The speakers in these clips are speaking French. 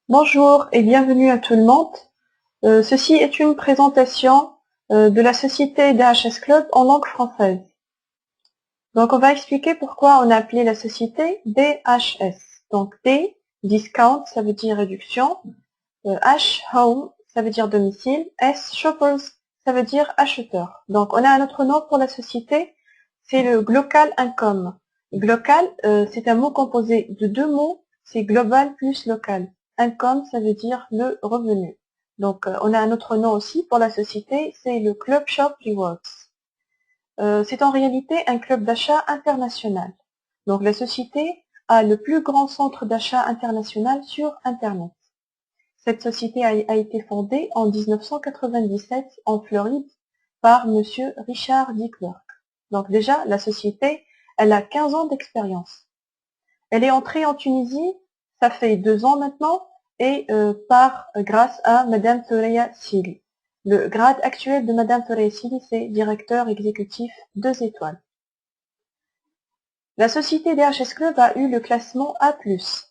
Bonjour et bienvenue à tout le monde. Ceci est une présentation de la société DHS Club en langue française. Donc on va expliquer pourquoi on a appelé la société DHS. Donc D, discount, ça veut dire réduction. H, home, ça veut dire domicile. S, shoppers, ça veut dire acheteur. Donc on a un autre nom pour la société, c'est le Glocal Income. Glocal, c'est un mot composé de deux mots, c'est global plus local. Income, ça veut dire le revenu. Donc on a un autre nom aussi pour la société, c'est le Club Shop Rewards. C'est en réalité un club d'achat international. Donc la société a le plus grand centre d'achat international sur Internet. Cette société a été fondée en 1997 en Floride par Monsieur Richard D. Clark. Donc déjà, la société, elle a 15 ans d'expérience. Elle est entrée en Tunisie, ça fait 2 ans maintenant, et grâce à Madame Thoraya Sili. Le grade actuel de Madame Thoraya Sili, c'est directeur exécutif 2 étoiles. La société DHS Club a eu le classement A+.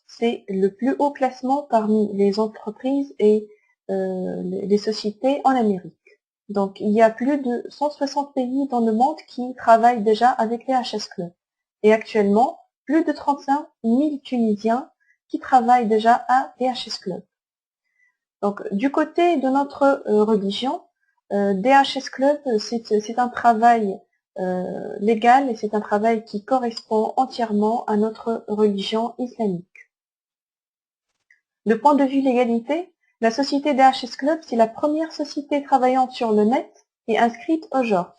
C'est le plus haut classement parmi les entreprises et les sociétés en Amérique. Donc, il y a plus de 160 pays dans le monde qui travaillent déjà avec les DHS Club. Et actuellement, plus de 35 000 Tunisiens qui travaillent déjà à DHS Club. Donc, du côté de notre religion, DHS Club, c'est un travail légal et c'est un travail qui correspond entièrement à notre religion islamique. De point de vue légalité, la société DHS Club, c'est la première société travaillant sur le net et inscrite au JORT.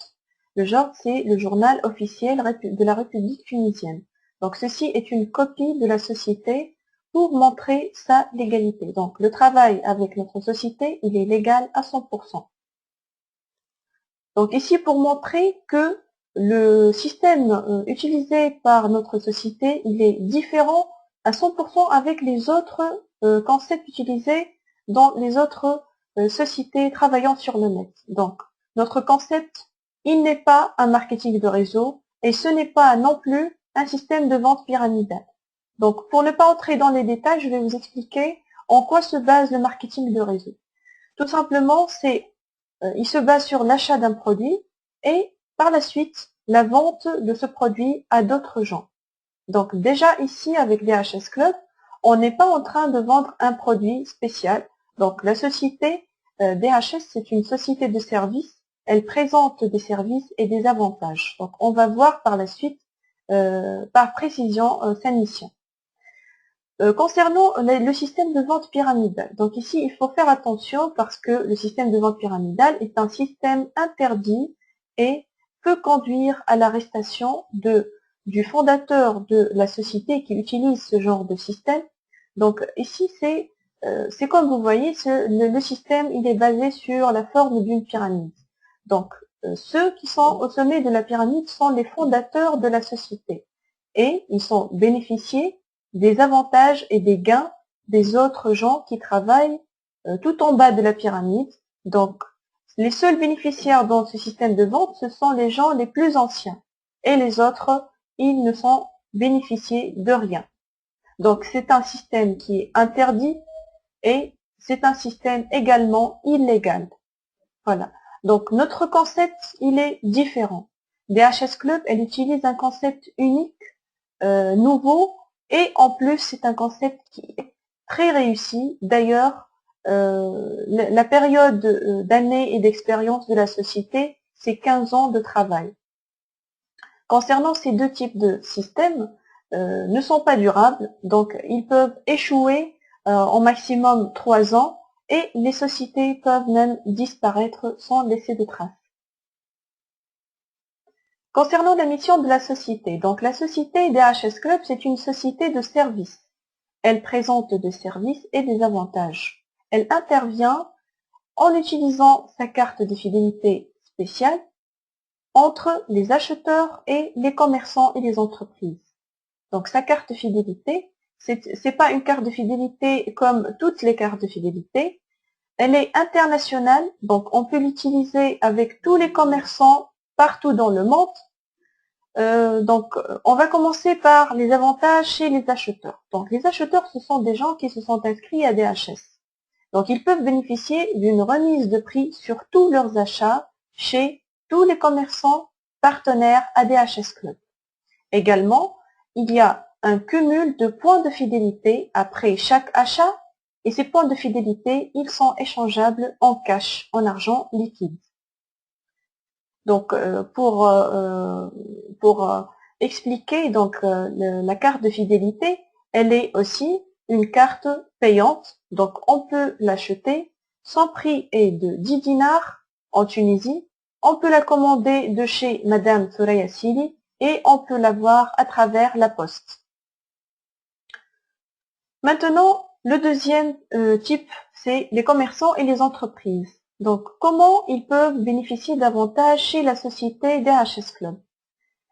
Le JORT, c'est le journal officiel de la République tunisienne. Donc ceci est une copie de la société pour montrer sa légalité. Donc le travail avec notre société, il est légal à 100%. Donc ici, pour montrer que le système utilisé par notre société, il est différent à 100% avec les autres concepts utilisés dans les autres sociétés travaillant sur le net. Donc, notre concept, il n'est pas un marketing de réseau et ce n'est pas non plus un système de vente pyramidale. Donc, pour ne pas entrer dans les détails, je vais vous expliquer en quoi se base le marketing de réseau. Tout simplement, il se base sur l'achat d'un produit et par la suite, la vente de ce produit à d'autres gens. Donc déjà ici, avec DHS Club, on n'est pas en train de vendre un produit spécial. Donc la société DHS, c'est une société de services. Elle présente des services et des avantages. Donc on va voir par la suite, par précision, sa mission. Concernant le système de vente pyramidale, donc ici il faut faire attention parce que le système de vente pyramidale est un système interdit et peut conduire à l'arrestation du fondateur de la société qui utilise ce genre de système. Donc ici c'est comme vous voyez, le système il est basé sur la forme d'une pyramide. Donc ceux qui sont au sommet de la pyramide sont les fondateurs de la société et ils sont bénéficiés des avantages et des gains des autres gens qui travaillent tout en bas de la pyramide. Donc, les seuls bénéficiaires dans ce système de vente, ce sont les gens les plus anciens. Et les autres, ils ne sont bénéficiés de rien. Donc, c'est un système qui est interdit et c'est un système également illégal. Voilà. Donc, notre concept, il est différent. DHS Club, elle utilise un concept unique, nouveau, et en plus, c'est un concept qui est très réussi. D'ailleurs, la période d'années et d'expérience de la société, c'est 15 ans de travail. Concernant ces deux types de systèmes, ne sont pas durables, donc ils peuvent échouer en maximum 3 ans, et les sociétés peuvent même disparaître sans laisser de traces. Concernant la mission de la société, donc la société DHS Club, c'est une société de services. Elle présente des services et des avantages. Elle intervient en utilisant sa carte de fidélité spéciale entre les acheteurs et les commerçants et les entreprises. Donc sa carte de fidélité, c'est pas une carte de fidélité comme toutes les cartes de fidélité. Elle est internationale, donc on peut l'utiliser avec tous les commerçants partout dans le monde. On va commencer par les avantages chez les acheteurs. Donc, les acheteurs, ce sont des gens qui se sont inscrits à DHS. Donc, ils peuvent bénéficier d'une remise de prix sur tous leurs achats chez tous les commerçants partenaires ADHS Club. Également, il y a un cumul de points de fidélité après chaque achat et ces points de fidélité, ils sont échangeables en cash, en argent liquide. Donc, pour expliquer la carte de fidélité, elle est aussi une carte payante. Donc, on peut l'acheter. Son prix est de 10 dinars en Tunisie. On peut la commander de chez Madame Soraya Sili et on peut l'avoir à travers la poste. Maintenant, le deuxième type, c'est les commerçants et les entreprises. Donc, comment ils peuvent bénéficier d'avantages chez la société DHS Club?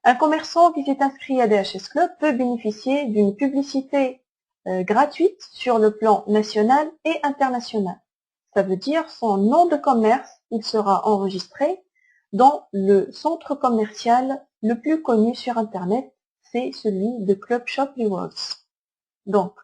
Un commerçant qui s'est inscrit à DHS Club peut bénéficier d'une publicité gratuite sur le plan national et international. Ça veut dire son nom de commerce, il sera enregistré dans le centre commercial le plus connu sur Internet, c'est celui de Club Shop Rewards. Donc,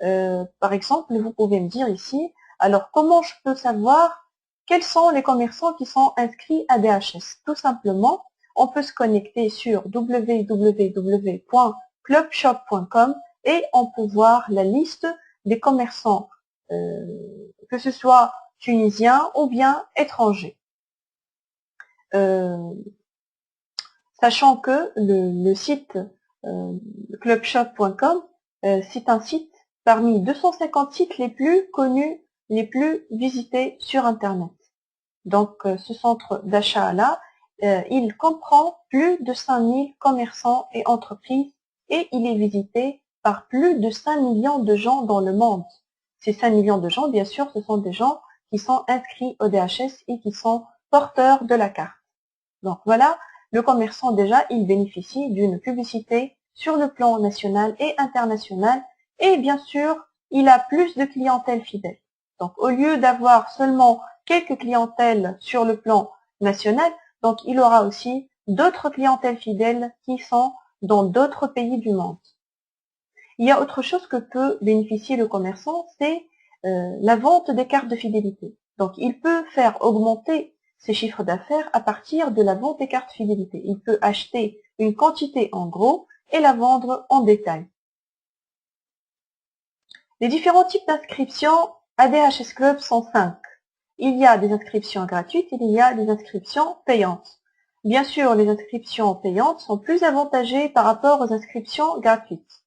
par exemple, vous pouvez me dire ici, alors comment je peux savoir quels sont les commerçants qui sont inscrits à DHS? Tout simplement, on peut se connecter sur www.clubshop.com et on peut voir la liste des commerçants, que ce soit tunisiens ou bien étrangers. Sachant que le site clubshop.com, c'est un site parmi 250 sites les plus connus, les plus visités sur Internet. Donc, ce centre d'achat-là, il comprend plus de 5000 commerçants et entreprises et il est visité par plus de 5 millions de gens dans le monde. Ces 5 millions de gens, bien sûr, ce sont des gens qui sont inscrits au DHS et qui sont porteurs de la carte. Donc, voilà, le commerçant, déjà, il bénéficie d'une publicité sur le plan national et international et bien sûr, il a plus de clientèle fidèle. Donc, au lieu d'avoir seulement quelques clientèles sur le plan national, donc il aura aussi d'autres clientèles fidèles qui sont dans d'autres pays du monde. Il y a autre chose que peut bénéficier le commerçant, c'est la vente des cartes de fidélité. Donc, il peut faire augmenter ses chiffres d'affaires à partir de la vente des cartes fidélité. Il peut acheter une quantité en gros et la vendre en détail. Les différents types d'inscriptions à DHS Club sont 5. Il y a des inscriptions gratuites et il y a des inscriptions payantes. Bien sûr, les inscriptions payantes sont plus avantagées par rapport aux inscriptions gratuites.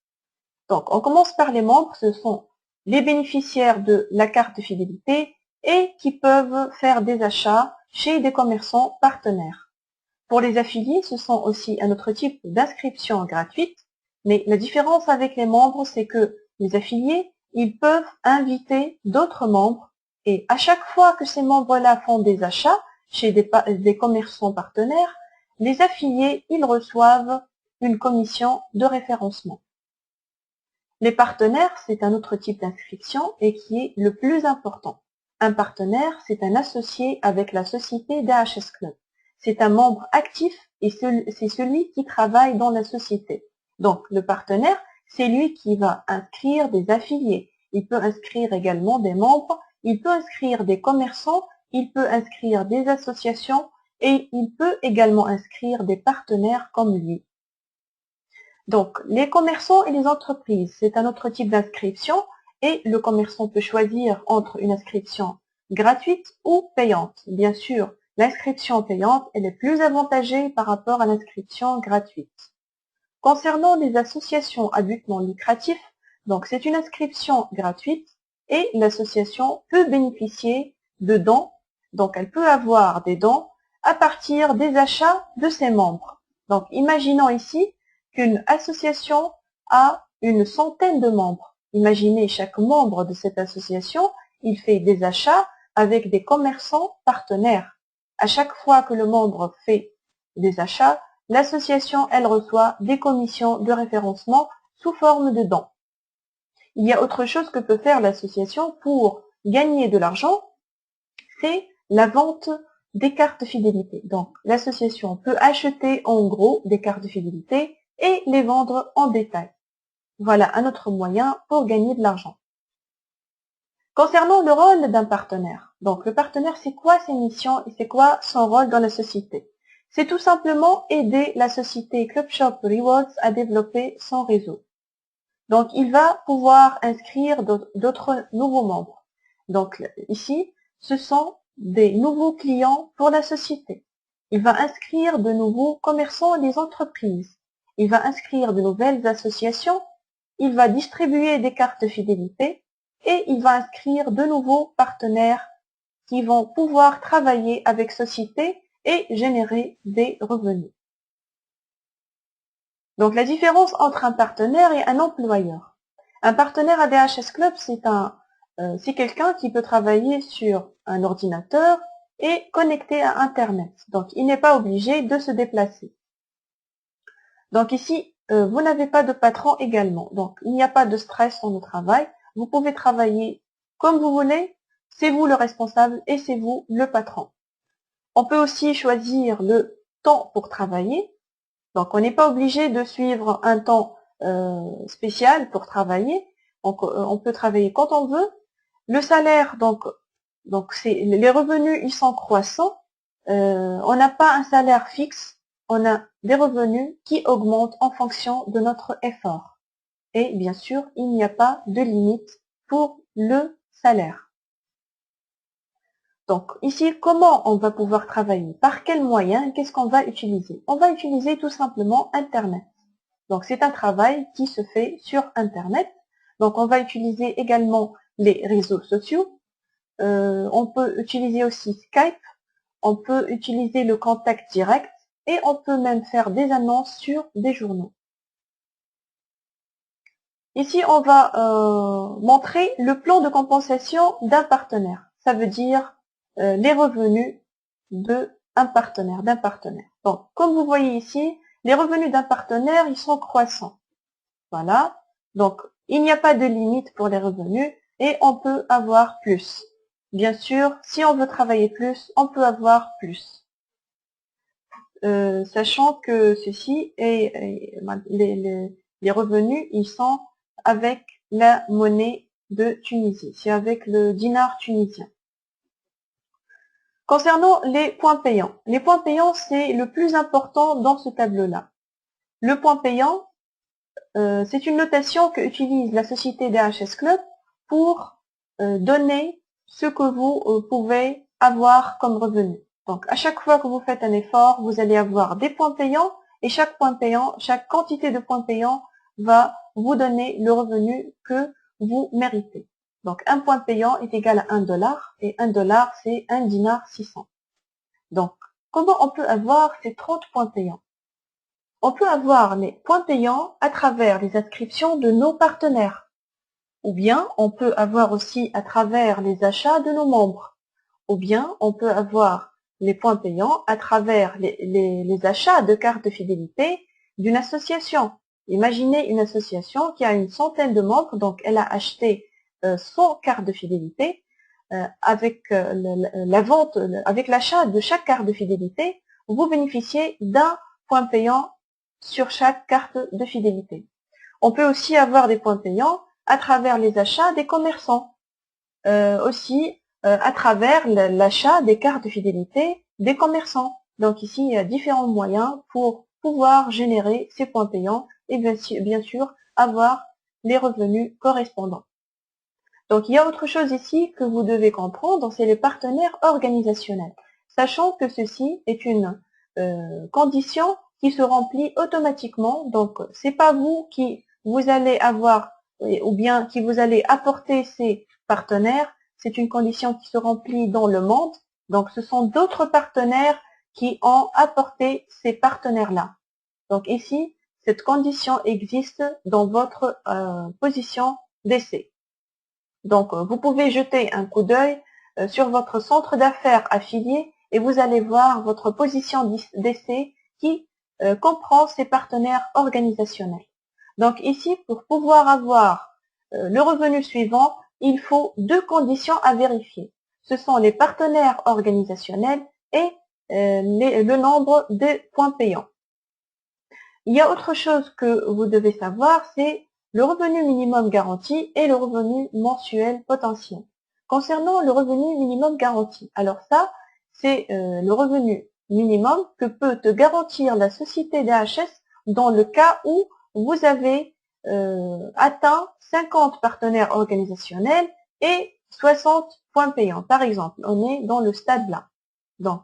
Donc, on commence par les membres, ce sont les bénéficiaires de la carte de fidélité et qui peuvent faire des achats chez des commerçants partenaires. Pour les affiliés, ce sont aussi un autre type d'inscription gratuite, mais la différence avec les membres, c'est que les affiliés, ils peuvent inviter d'autres membres et à chaque fois que ces membres-là font des achats chez des commerçants partenaires, les affiliés, ils reçoivent une commission de référencement. Les partenaires, c'est un autre type d'inscription et qui est le plus important. Un partenaire, c'est un associé avec la société DHS Club. C'est un membre actif et c'est celui qui travaille dans la société. Donc, le partenaire, c'est lui qui va inscrire des affiliés. Il peut inscrire également des membres, il peut inscrire des commerçants, il peut inscrire des associations et il peut également inscrire des partenaires comme lui. Donc, les commerçants et les entreprises, c'est un autre type d'inscription et le commerçant peut choisir entre une inscription gratuite ou payante. Bien sûr, l'inscription payante, elle est plus avantagée par rapport à l'inscription gratuite. Concernant les associations à but non lucratif, donc c'est une inscription gratuite et l'association peut bénéficier de dons. Donc, elle peut avoir des dons à partir des achats de ses membres. Donc, imaginons ici qu'une association a une centaine de membres. Imaginez chaque membre de cette association, il fait des achats avec des commerçants partenaires. À chaque fois que le membre fait des achats, l'association, elle reçoit des commissions de référencement sous forme de dons. Il y a autre chose que peut faire l'association pour gagner de l'argent, c'est la vente des cartes fidélité. Donc, l'association peut acheter en gros des cartes de fidélité et les vendre en détail. Voilà un autre moyen pour gagner de l'argent. Concernant le rôle d'un partenaire. Donc, le partenaire, c'est quoi ses missions et c'est quoi son rôle dans la société? C'est tout simplement aider la société Club Shop Rewards à développer son réseau. Donc, il va pouvoir inscrire d'autres nouveaux membres. Donc, ici, ce sont des nouveaux clients pour la société. Il va inscrire de nouveaux commerçants et des entreprises. Il va inscrire de nouvelles associations. Il va distribuer des cartes de fidélité et il va inscrire de nouveaux partenaires qui vont pouvoir travailler avec société et générer des revenus. Donc, la différence entre un partenaire et un employeur. Un partenaire ADHS Club, c'est quelqu'un qui peut travailler sur un ordinateur et connecté à Internet. Donc, il n'est pas obligé de se déplacer. Donc, ici, vous n'avez pas de patron également. Donc, il n'y a pas de stress dans le travail. Vous pouvez travailler comme vous voulez. C'est vous le responsable et c'est vous le patron. On peut aussi choisir le temps pour travailler. Donc, on n'est pas obligé de suivre un temps spécial pour travailler. Donc, on peut travailler quand on veut. Le salaire, donc les revenus, ils sont croissants. On n'a pas un salaire fixe. On a des revenus qui augmentent en fonction de notre effort. Et bien sûr, il n'y a pas de limite pour le salaire. Donc ici, comment on va pouvoir travailler? Par quels moyens? Qu'est-ce qu'on va utiliser? On va utiliser tout simplement Internet. Donc c'est un travail qui se fait sur Internet. Donc on va utiliser également les réseaux sociaux. On peut utiliser aussi Skype. On peut utiliser le contact direct. Et on peut même faire des annonces sur des journaux. Ici, on va montrer le plan de compensation d'un partenaire. Ça veut dire les revenus d'un partenaire. Donc, comme vous voyez ici, les revenus d'un partenaire, ils sont croissants. Voilà. Donc, il n'y a pas de limite pour les revenus et on peut avoir plus. Bien sûr, si on veut travailler plus, on peut avoir plus. Sachant que ceci est les revenus, ils sont avec la monnaie de Tunisie. C'est avec le dinar tunisien. Concernant les points payants. Les points payants, c'est le plus important dans ce tableau-là. Le point payant, c'est une notation que utilise la société DHS Club pour donner ce que vous pouvez avoir comme revenu. Donc, à chaque fois que vous faites un effort, vous allez avoir des points payants et chaque point payant, chaque quantité de points payants va vous donner le revenu que vous méritez. Donc, un point payant est égal à 1 dollar et 1 dollar, c'est 1 dinar 600. Donc, comment on peut avoir ces 30 points payants? On peut avoir les points payants à travers les inscriptions de nos partenaires. Ou bien, on peut avoir aussi à travers les achats de nos membres. Ou bien, on peut avoir les points payants à travers les achats de cartes de fidélité d'une association. Imaginez une association qui a une centaine de membres, donc elle a acheté 100 cartes de fidélité. Avec la vente, avec l'achat de chaque carte de fidélité, vous bénéficiez d'un point payant sur chaque carte de fidélité. On peut aussi avoir des points payants à travers les achats des commerçants. Aussi à travers l'achat des cartes de fidélité des commerçants. Donc ici, il y a différents moyens pour pouvoir générer ces points payants et bien sûr avoir les revenus correspondants. Donc il y a autre chose ici que vous devez comprendre, c'est les partenaires organisationnels. Sachant que ceci est une condition qui se remplit automatiquement. Donc c'est pas vous qui vous allez avoir ou bien qui vous allez apporter ces partenaires. C'est une condition qui se remplit dans le monde. Donc, ce sont d'autres partenaires qui ont apporté ces partenaires-là. Donc, ici, cette condition existe dans votre position d'essai. Donc, vous pouvez jeter un coup d'œil sur votre centre d'affaires affilié et vous allez voir votre position d'essai qui comprend ces partenaires organisationnels. Donc, ici, pour pouvoir avoir le revenu suivant, il faut deux conditions à vérifier. Ce sont les partenaires organisationnels et le nombre de points payants. Il y a autre chose que vous devez savoir, c'est le revenu minimum garanti et le revenu mensuel potentiel. Concernant le revenu minimum garanti, alors ça, c'est le revenu minimum que peut te garantir la société DHS dans le cas où vous avez atteint 50 partenaires organisationnels et 60 points payants. Par exemple, on est dans le stade là. Donc,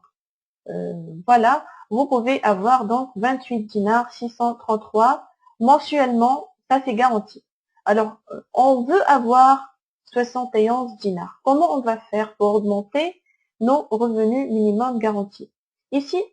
voilà, vous pouvez avoir donc 28 dinars 633 mensuellement, ça c'est garanti. Alors, on veut avoir 71 dinars. Comment on va faire pour augmenter nos revenus minimum garantis? Ici,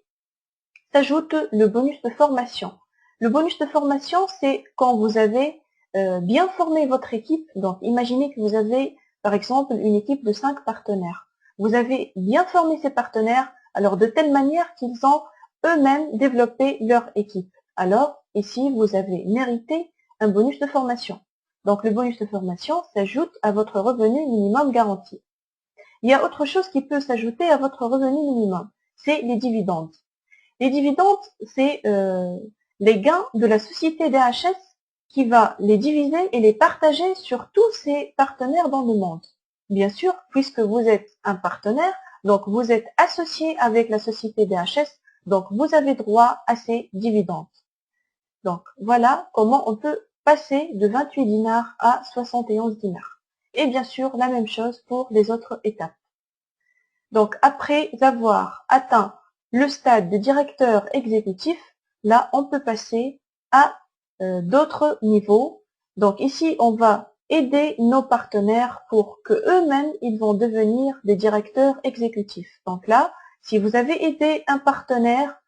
s'ajoute le bonus de formation. Le bonus de formation, c'est quand vous avez bien formé votre équipe. Donc, imaginez que vous avez, par exemple, une équipe de 5 partenaires. Vous avez bien formé ces partenaires, alors de telle manière qu'ils ont eux-mêmes développé leur équipe. Alors, ici, vous avez mérité un bonus de formation. Donc, le bonus de formation s'ajoute à votre revenu minimum garanti. Il y a autre chose qui peut s'ajouter à votre revenu minimum, c'est les dividendes. Les dividendes, c'est les gains de la société DHS qui va les diviser et les partager sur tous ses partenaires dans le monde. Bien sûr, puisque vous êtes un partenaire, donc vous êtes associé avec la société DHS, donc vous avez droit à ces dividendes. Donc voilà comment on peut passer de 28 dinars à 71 dinars. Et bien sûr, la même chose pour les autres étapes. Donc après avoir atteint le stade de directeur exécutif, là on peut passer à d'autres niveaux. Donc ici on va aider nos partenaires pour que eux-mêmes ils vont devenir des directeurs exécutifs. Donc là, si vous avez aidé un partenaire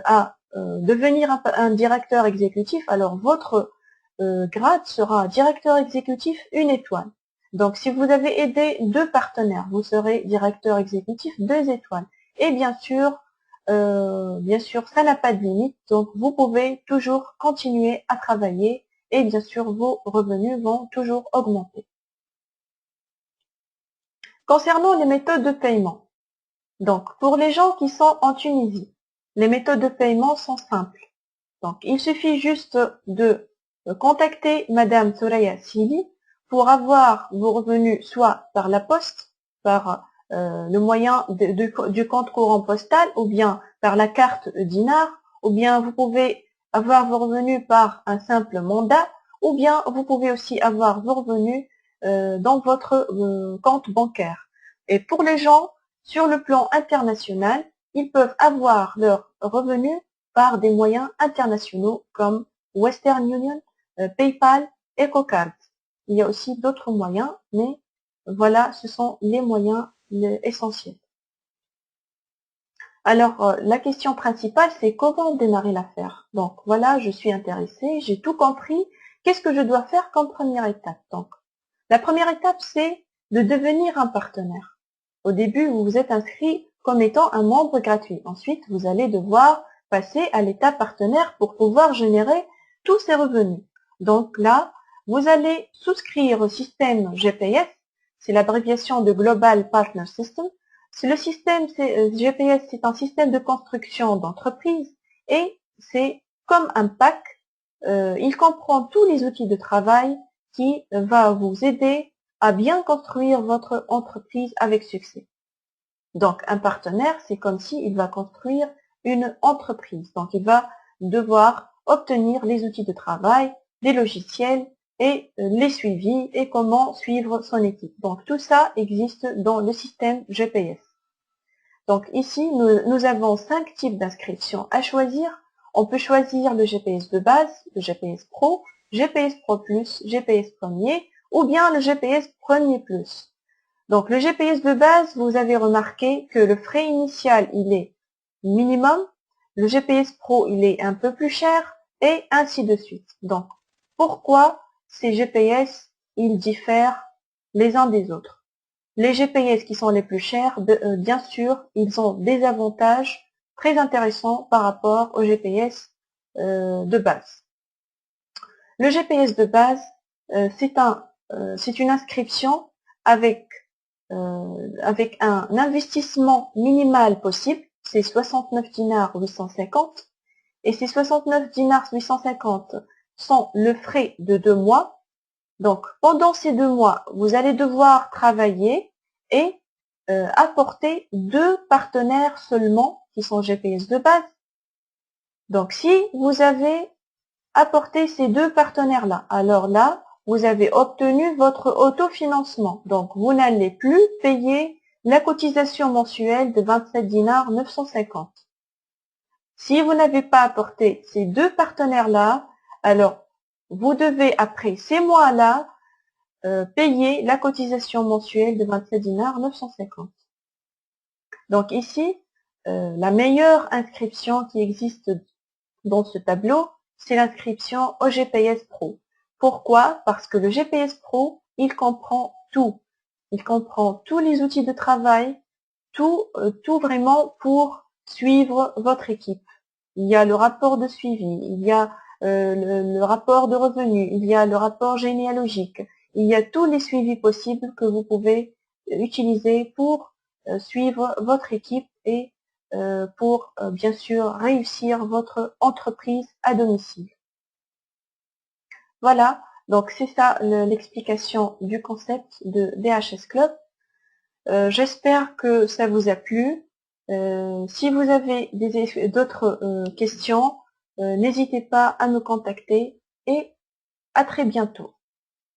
à devenir un directeur exécutif, alors votre grade sera directeur exécutif 1 étoile. Donc, si vous avez aidé 2 partenaires, vous serez directeur exécutif 2 étoiles. Et bien sûr, ça n'a pas de limite. Donc, vous pouvez toujours continuer à travailler et bien sûr, vos revenus vont toujours augmenter. Concernant les méthodes de paiement, donc pour les gens qui sont en Tunisie, les méthodes de paiement sont simples. Donc, il suffit juste de contacter Madame Soraya Sili pour avoir vos revenus soit par la poste, par le moyen du compte courant postal, ou bien par la carte dinar, ou bien vous pouvez avoir vos revenus par un simple mandat, ou bien vous pouvez aussi avoir vos revenus dans votre compte bancaire. Et pour les gens, sur le plan international, ils peuvent avoir leurs revenus par des moyens internationaux comme Western Union, PayPal, EcoCard. Il y a aussi d'autres moyens, mais voilà, ce sont les moyens essentiels. Alors, la question principale, c'est comment démarrer l'affaire. Donc, voilà, je suis intéressée, j'ai tout compris. Qu'est-ce que je dois faire comme première étape? Donc, la première étape, c'est de devenir un partenaire. Au début, vous vous êtes inscrit comme étant un membre gratuit. Ensuite, vous allez devoir passer à l'étape partenaire pour pouvoir générer tous ces revenus. Donc là, vous allez souscrire au système GPS, c'est l'abréviation de Global Partner System. Le système GPS, c'est un système de construction d'entreprise et c'est comme un pack. Il comprend tous les outils de travail qui va vous aider à bien construire votre entreprise avec succès. Donc, un partenaire, c'est comme s'il va construire une entreprise. Donc, il va devoir obtenir les outils de travail, les logiciels et les suivis et comment suivre son équipe. Donc, tout ça existe dans le système GPS. Donc, ici, nous avons 5 types d'inscriptions à choisir. On peut choisir le GPS de base, le GPS Pro, GPS Pro Plus, GPS Premier ou bien le GPS Premier Plus. Donc, le GPS de base, vous avez remarqué que le frais initial, il est minimum. Le GPS Pro, il est un peu plus cher et ainsi de suite. Donc, pourquoi ces GPS, ils diffèrent les uns des autres? Les GPS qui sont les plus chers, bien sûr, ils ont des avantages très intéressants par rapport au GPS de base. Le GPS de base, c'est une inscription avec avec un investissement minimal possible, c'est 69 dinars 850, et ces 69 dinars 850 sont le frais de 2 mois. Donc, pendant ces 2 mois, vous allez devoir travailler et apporter 2 partenaires seulement qui sont GPS de base. Donc, si vous avez apporté ces 2 partenaires-là, alors là, vous avez obtenu votre autofinancement. Donc, vous n'allez plus payer la cotisation mensuelle de 27 dinars 950. Si vous n'avez pas apporté ces 2 partenaires-là, alors vous devez, après ces mois-là, payer la cotisation mensuelle de 27 dinars 950. Donc ici, la meilleure inscription qui existe dans ce tableau, c'est l'inscription au GPS Pro. Pourquoi? Parce que le GPS Pro, il comprend tout. Il comprend tous les outils de travail, tout vraiment pour suivre votre équipe. Il y a le rapport de suivi, il y a le rapport de revenus, il y a le rapport généalogique, il y a tous les suivis possibles que vous pouvez utiliser pour suivre votre équipe et pour bien sûr réussir votre entreprise à domicile. Voilà, donc c'est ça l'explication du concept de DHS Club. J'espère que ça vous a plu. Si vous avez d'autres questions, n'hésitez pas à me contacter et à très bientôt.